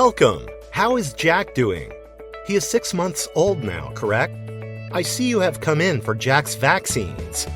Welcome! How is Jack doing? He is 6 months old now, correct? I see you have come in for Jack's vaccines.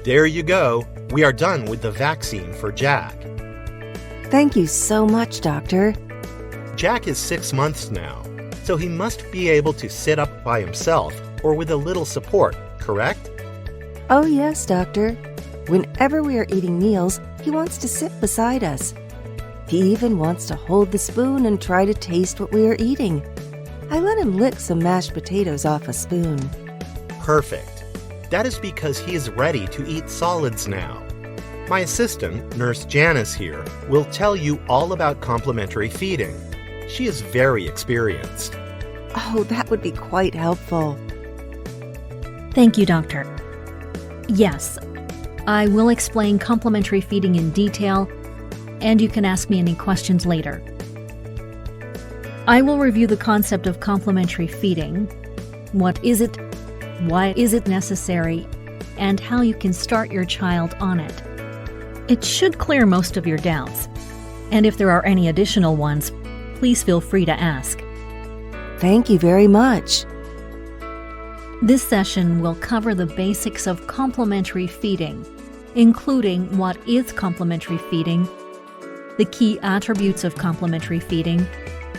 There you go. We are done with the vaccine for Jack. Thank you so much, Doctor. Jack is 6 months now, so he must be able to sit up by himself or with a little support, correct? Oh yes, Doctor. Whenever we are eating meals, he wants to sit beside us. He even wants to hold the spoon and try to taste what we are eating. I let him lick some mashed potatoes off a spoon. Perfect. That is because he is ready to eat solids now. My assistant, Nurse Janice here, will tell you all about complementary feeding. She is very experienced. Oh, that would be quite helpful. Thank you, Doctor. Yes, I will explain complementary feeding in detail, and you can ask me any questions later. I will review the concept of complementary feeding. What is it? Why is it necessary? And how you can start your child on it. It should clear most of your doubts. And if there are any additional ones, please feel free to ask. Thank you very much. This session will cover the basics of complementary feeding, including what is complementary feeding, the key attributes of complementary feeding,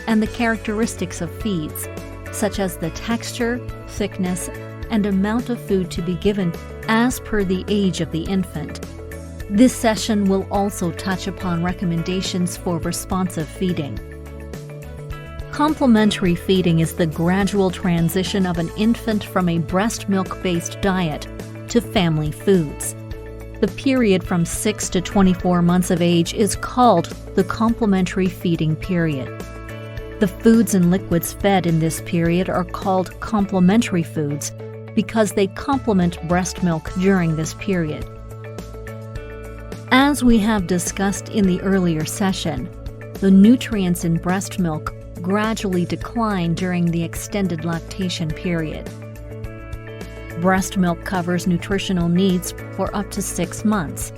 and the characteristics of feeds, such as the texture, thickness, and amount of food to be given as per the age of the infant. This session will also touch upon recommendations for responsive feeding. Complementary feeding is the gradual transition of an infant from a breast milk-based diet to family foods. The period from 6 to 24 months of age is called the complementary feeding period. The foods and liquids fed in this period are called complementary foods because they complement breast milk during this period. As we have discussed in the earlier session, the nutrients in breast milk gradually decline during the extended lactation period. Breast milk covers nutritional needs for up to 6 months,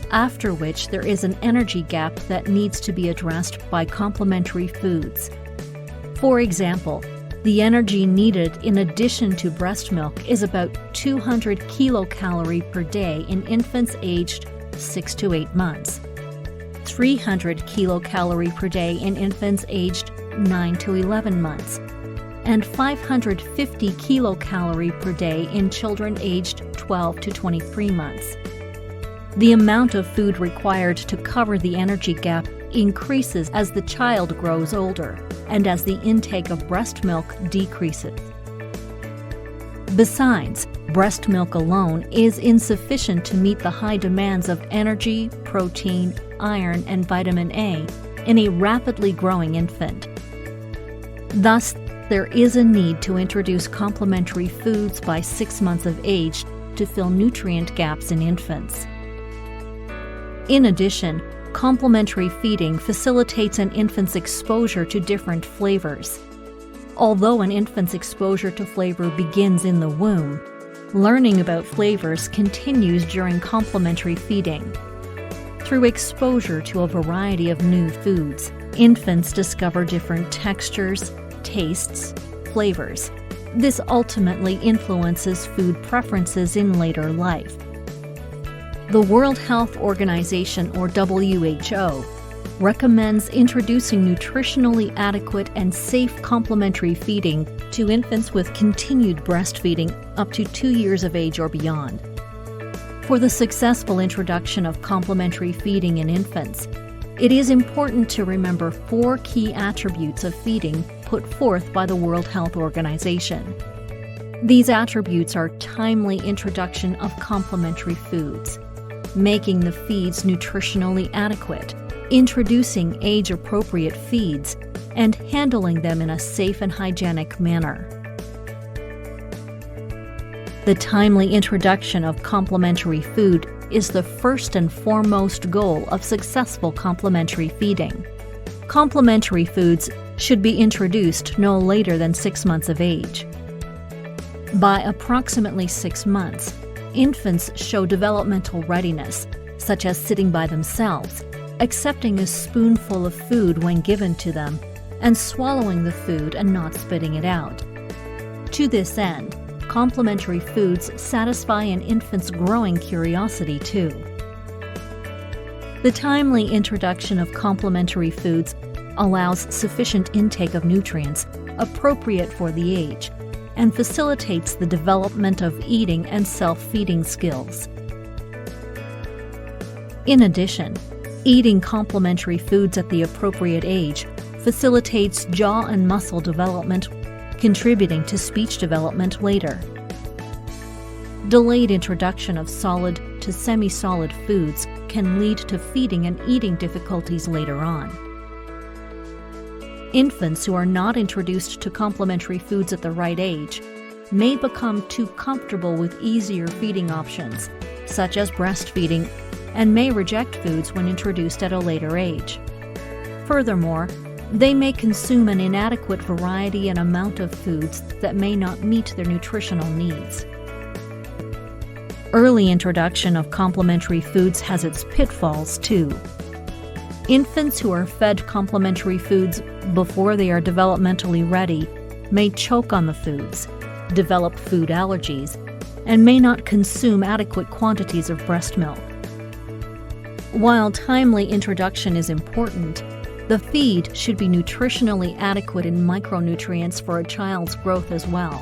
after which there is an energy gap that needs to be addressed by complementary foods. For example, the energy needed in addition to breast milk is about 200 kilocalories per day in infants aged 6 to 8 months, 300 kilocalories per day in infants aged 9 to 11 months, and 550 kilocalories per day in children aged 12 to 23 months. The amount of food required to cover the energy gap increases as the child grows older and as the intake of breast milk decreases. Besides, breast milk alone is insufficient to meet the high demands of energy, protein, iron, and vitamin A in a rapidly growing infant. Thus, there is a need to introduce complementary foods by 6 months of age to fill nutrient gaps in infants. In addition, complementary feeding facilitates an infant's exposure to different flavors. Although an infant's exposure to flavor begins in the womb, learning about flavors continues during complementary feeding. Through exposure to a variety of new foods, infants discover different textures, tastes, flavors. This ultimately influences food preferences in later life. The World Health Organization, or WHO, recommends introducing nutritionally adequate and safe complementary feeding to infants with continued breastfeeding up to 2 years of age or beyond. For the successful introduction of complementary feeding in infants, it is important to remember 4 key attributes of feeding put forth by the World Health Organization. These attributes are timely introduction of complementary foods, making the feeds nutritionally adequate, introducing age-appropriate feeds, and handling them in a safe and hygienic manner. The timely introduction of complementary food is the first and foremost goal of successful complementary feeding. Complementary foods should be introduced no later than 6 months of age. By approximately 6 months, infants show developmental readiness, such as sitting by themselves, accepting a spoonful of food when given to them, and swallowing the food and not spitting it out. To this end, complementary foods satisfy an infant's growing curiosity too. The timely introduction of complementary foods allows sufficient intake of nutrients appropriate for the age and facilitates the development of eating and self-feeding skills. In addition, eating complementary foods at the appropriate age facilitates jaw and muscle development, contributing to speech development later. Delayed introduction of solid to semi-solid foods can lead to feeding and eating difficulties later on. Infants who are not introduced to complementary foods at the right age may become too comfortable with easier feeding options, such as breastfeeding, and may reject foods when introduced at a later age. Furthermore, they may consume an inadequate variety and amount of foods that may not meet their nutritional needs. Early introduction of complementary foods has its pitfalls too. Infants who are fed complementary foods before they are developmentally ready may choke on the foods, develop food allergies, and may not consume adequate quantities of breast milk. While timely introduction is important, the feed should be nutritionally adequate in micronutrients for a child's growth as well.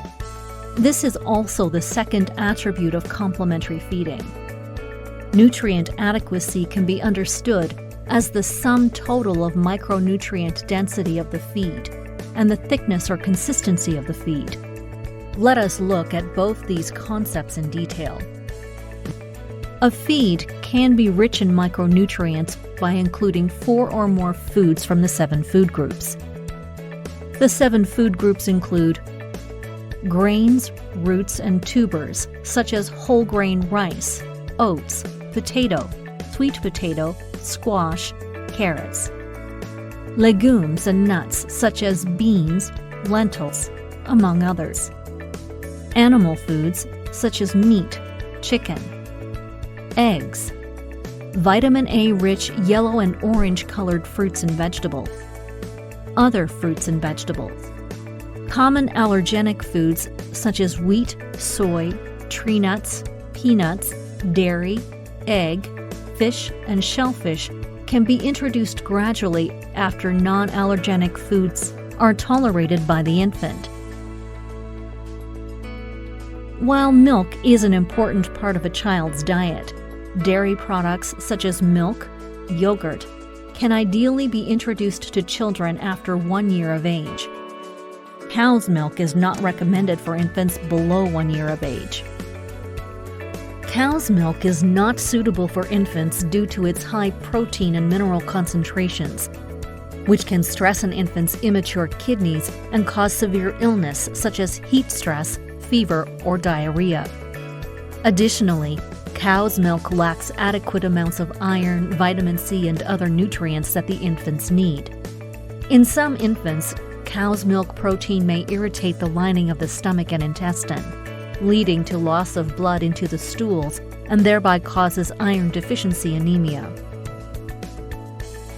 This is also the second attribute of complementary feeding. Nutrient adequacy can be understood as the sum total of micronutrient density of the feed and the thickness or consistency of the feed. Let us look at both these concepts in detail. A feed can be rich in micronutrients by including 4 or more foods from the 7 food groups. The 7 food groups include grains, roots, and tubers, such as whole grain rice, oats, potato, sweet potato, squash, carrots. Legumes and nuts, such as beans, lentils, among others. Animal foods, such as meat, chicken. Eggs. Vitamin A-rich yellow and orange-colored fruits and vegetables. Other fruits and vegetables. Common allergenic foods such as wheat, soy, tree nuts, peanuts, dairy, egg, fish, and shellfish can be introduced gradually after non-allergenic foods are tolerated by the infant. While milk is an important part of a child's diet, dairy products such as milk, yogurt, can ideally be introduced to children after 1 year of age. Cow's milk is not recommended for infants below 1 year of age. Cow's milk is not suitable for infants due to its high protein and mineral concentrations, which can stress an infant's immature kidneys and cause severe illness such as heat stress, fever, or diarrhea. Additionally, cow's milk lacks adequate amounts of iron, vitamin C, and other nutrients that the infants need. In some infants, cow's milk protein may irritate the lining of the stomach and intestine, leading to loss of blood into the stools and thereby causes iron deficiency anemia.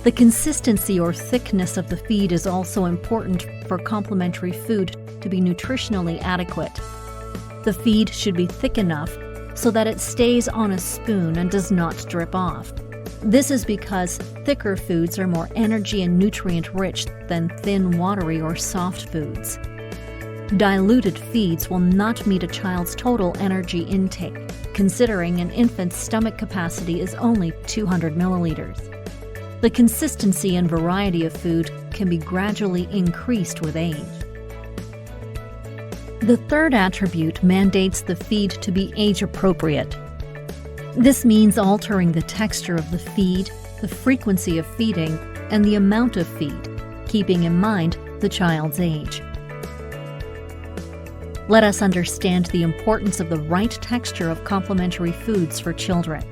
The consistency or thickness of the feed is also important for complementary food to be nutritionally adequate. The feed should be thick enough so that it stays on a spoon and does not drip off. This is because thicker foods are more energy and nutrient-rich than thin, watery, or soft foods. Diluted feeds will not meet a child's total energy intake, considering an infant's stomach capacity is only 200 milliliters. The consistency and variety of food can be gradually increased with age. The third attribute mandates the feed to be age-appropriate. This means altering the texture of the feed, the frequency of feeding, and the amount of feed, keeping in mind the child's age. Let us understand the importance of the right texture of complementary foods for children.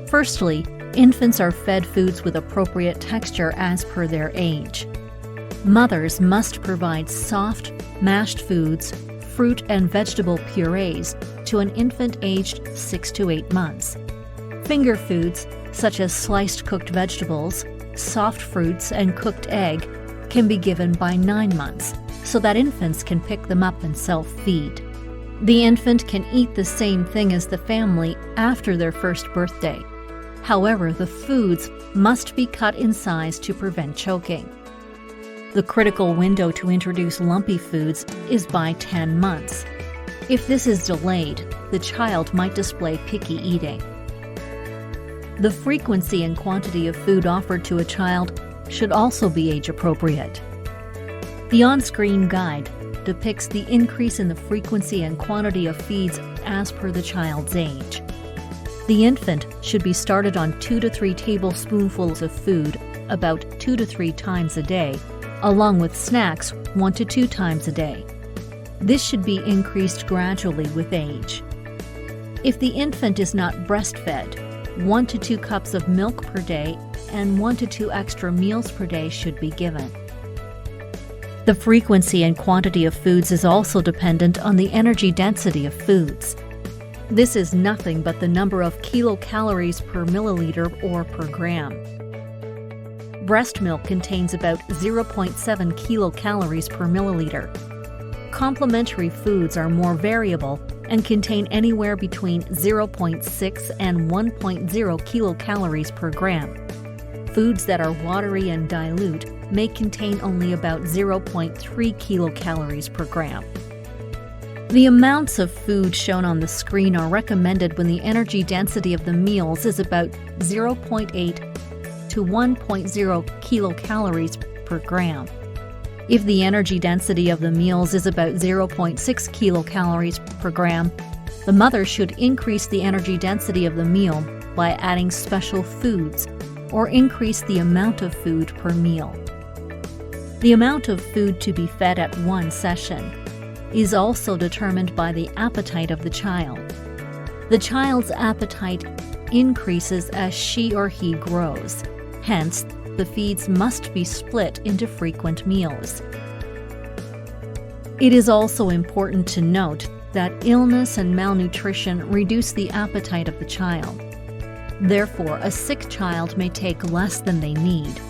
Firstly, infants are fed foods with appropriate texture as per their age. Mothers must provide soft, mashed foods fruit and vegetable purees to an infant aged 6 to 8 months. Finger foods, such as sliced cooked vegetables, soft fruits, and cooked egg, can be given by 9 months, so that infants can pick them up and self-feed. The infant can eat the same thing as the family after their first birthday. However, the foods must be cut in size to prevent choking. The critical window to introduce lumpy foods is by 10 months. If this is delayed, the child might display picky eating. The frequency and quantity of food offered to a child should also be age-appropriate. The on-screen guide depicts the increase in the frequency and quantity of feeds as per the child's age. The infant should be started on 2 to 3 tablespoonfuls of food about 2 to 3 times a day, along with snacks 1 to 2 times a day. This should be increased gradually with age. If the infant is not breastfed, 1 to 2 cups of milk per day and 1 to 2 extra meals per day should be given. The frequency and quantity of foods is also dependent on the energy density of foods. This is nothing but the number of kilocalories per milliliter or per gram. Breast milk contains about 0.7 kilocalories per milliliter. Complementary foods are more variable and contain anywhere between 0.6 and 1.0 kilocalories per gram. Foods that are watery and dilute may contain only about 0.3 kilocalories per gram. The amounts of food shown on the screen are recommended when the energy density of the meals is about 0.8 to 1.0 kilocalories per gram. If the energy density of the meals is about 0.6 kilocalories per gram, the mother should increase the energy density of the meal by adding special foods or increase the amount of food per meal. The amount of food to be fed at one session is also determined by the appetite of the child. The child's appetite increases as she or he grows. Hence, the feeds must be split into frequent meals. It is also important to note that illness and malnutrition reduce the appetite of the child. Therefore, a sick child may take less than they need.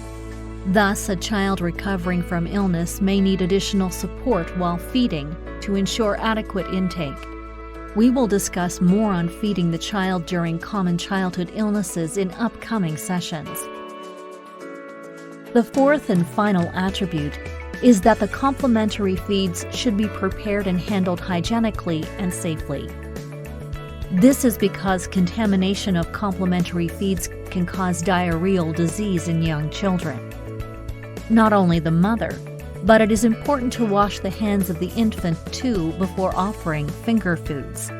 Thus, a child recovering from illness may need additional support while feeding to ensure adequate intake. We will discuss more on feeding the child during common childhood illnesses in upcoming sessions. The fourth and final attribute is that the complementary feeds should be prepared and handled hygienically and safely. This is because contamination of complementary feeds can cause diarrheal disease in young children. Not only the mother, but it is important to wash the hands of the infant too before offering finger foods.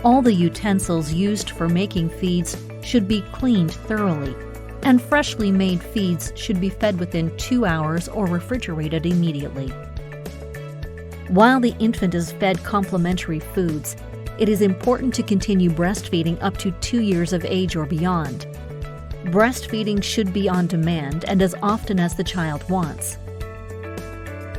All the utensils used for making feeds should be cleaned thoroughly, and freshly made feeds should be fed within 2 hours or refrigerated immediately. While the infant is fed complementary foods, it is important to continue breastfeeding up to 2 years of age or beyond. Breastfeeding should be on demand and as often as the child wants.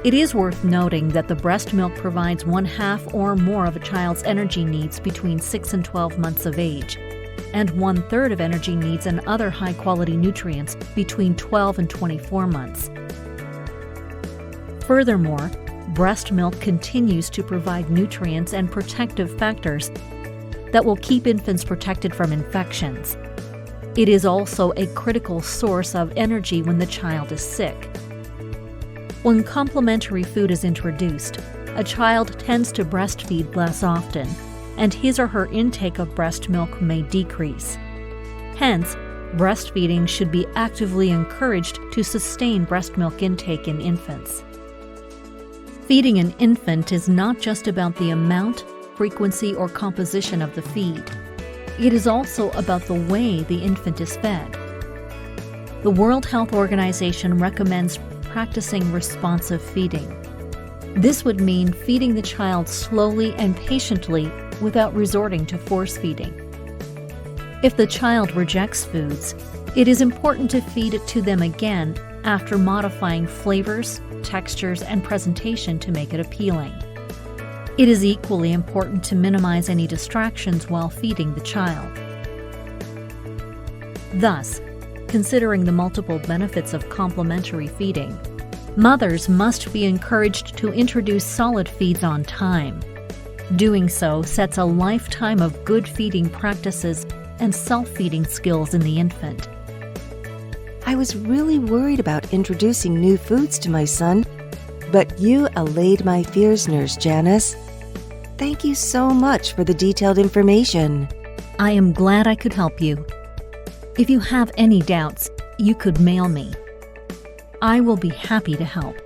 It is worth noting that the breast milk provides 1/2 or more of a child's energy needs between 6 and 12 months of age, and 1/3 of energy needs and other high-quality nutrients between 12 and 24 months. Furthermore, breast milk continues to provide nutrients and protective factors that will keep infants protected from infections. It is also a critical source of energy when the child is sick. When complementary food is introduced, a child tends to breastfeed less often, and his or her intake of breast milk may decrease. Hence, breastfeeding should be actively encouraged to sustain breast milk intake in infants. Feeding an infant is not just about the amount, frequency, or composition of the feed. It is also about the way the infant is fed. The World Health Organization recommends practicing responsive feeding. This would mean feeding the child slowly and patiently without resorting to force feeding. If the child rejects foods, it is important to feed it to them again after modifying flavors, textures, and presentation to make it appealing. It is equally important to minimize any distractions while feeding the child. Thus, considering the multiple benefits of complementary feeding, mothers must be encouraged to introduce solid feeds on time. Doing so sets a lifetime of good feeding practices and self-feeding skills in the infant. I was really worried about introducing new foods to my son, but you allayed my fears, Nurse Janice. Thank you so much for the detailed information. I am glad I could help you. If you have any doubts, you could mail me. I will be happy to help.